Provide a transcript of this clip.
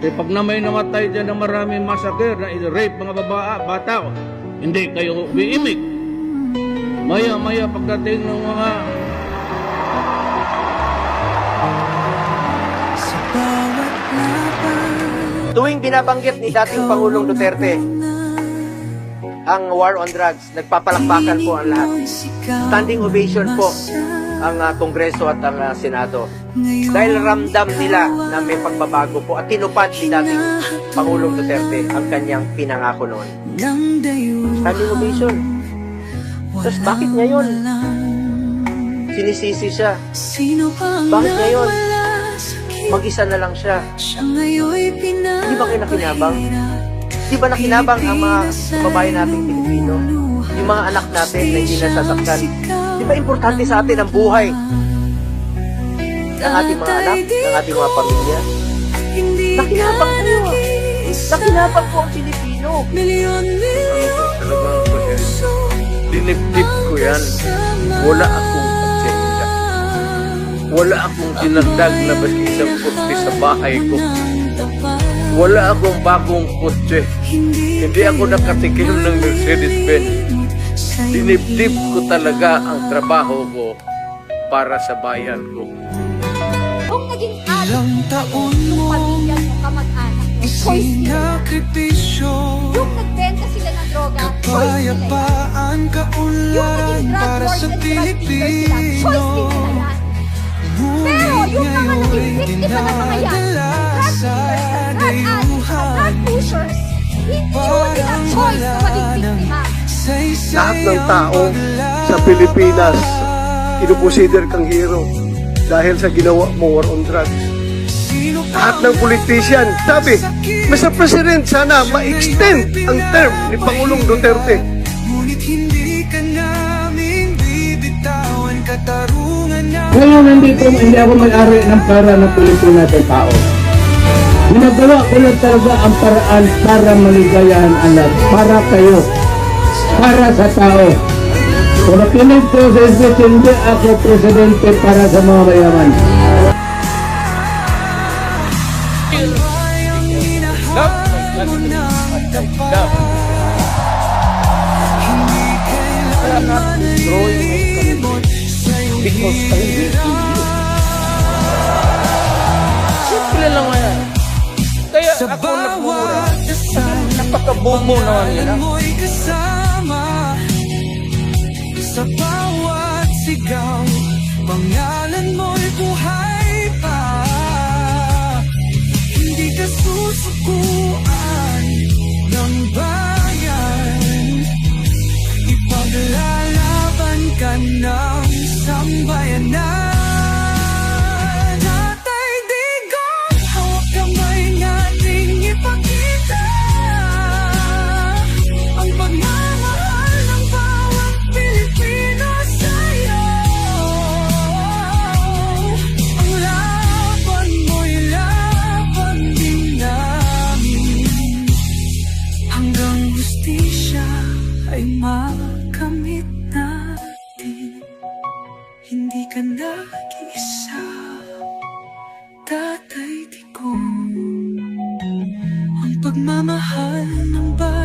Pag na may namatay dyan na maraming massacre, na rape mga bata, hindi kayo umiimik. Maya-maya pagdating ng mga tuwing binabanggit ni dating Pangulong Duterte ang war on drugs, nagpapalakpakan po ang lahat. Standing ovation po ang Kongreso at ang Senado. Dahil ramdam nila na may pagbabago po at tinupad ni dating Pangulong Duterte ang kanyang pinangako noon. Standing ovation. Tapos bakit ngayon? Sinisisi siya. Bakit ngayon? Mag-isa na lang siya. Di ba kayo nakinabang? Di ba nakinabang ang mga babae nating Pilipino? Yung mga anak natin na hindi nasasaktan? Di ba importante sa atin ang buhay ng ating mga anak, ng ating mga pamilya? Nakinabang kayo. Nakinabang po ang Pilipino. talagang dinibdib ko yan. Wala akong agenda. Wala akong dinagdag na baski isang kotse sa bahay ko. Wala akong bagong kotse. Hindi ako nakatikim ng Mercedes-Benz. Dinibdib ko talaga ang trabaho ko para sa bayan ko. Kung naging ilang taon mo, pamilya mo, kamag-anak mo, choice nila. Yung nagbenta sila ng droga, choice nila yan. Yung naging drug lords and drug dealers sila, choice din nila yan. Pero yung mga naging biktima ng mga yan, drug dealers, drug addicts, drug pushers, hindi mo nila choice na maging biktima. Lahat ng tao sa Pilipinas, kinukonsider kang hero dahil sa ginawa mo war on drugs. Lahat ng politician, sabi, Mr. President, sana ma-extend ang term ni Pangulong Duterte. Ngayon hindi ako may-ari ng pera ng Pilipinas at tao. Ginagawa ko lang talaga ang paraan para maligayahan ang lahat. Para kayo. Para sa tao. Kung nakinig ko sa speech, hindi ako presidente para sa mga mayaman. Because I hate you. Simple lang yan. Kaya ako nagmura. Napakabomo naman nila. Sa bawat sigaw, pangalan mo'y buhay pa. Hindi ka susukuan ng bayan. Ipaglalaban ka ng sambayanan. Tatay Digong, hawak kamay nating ipakita ang pagmamahal ng bawat Pilipino sa'yo. Ang laban mo'y laban din namin, hanggang hustisya ay makamit natin. Hindi ka nag-iisa, Tatay Digong. Ang pagmamahal ng bayan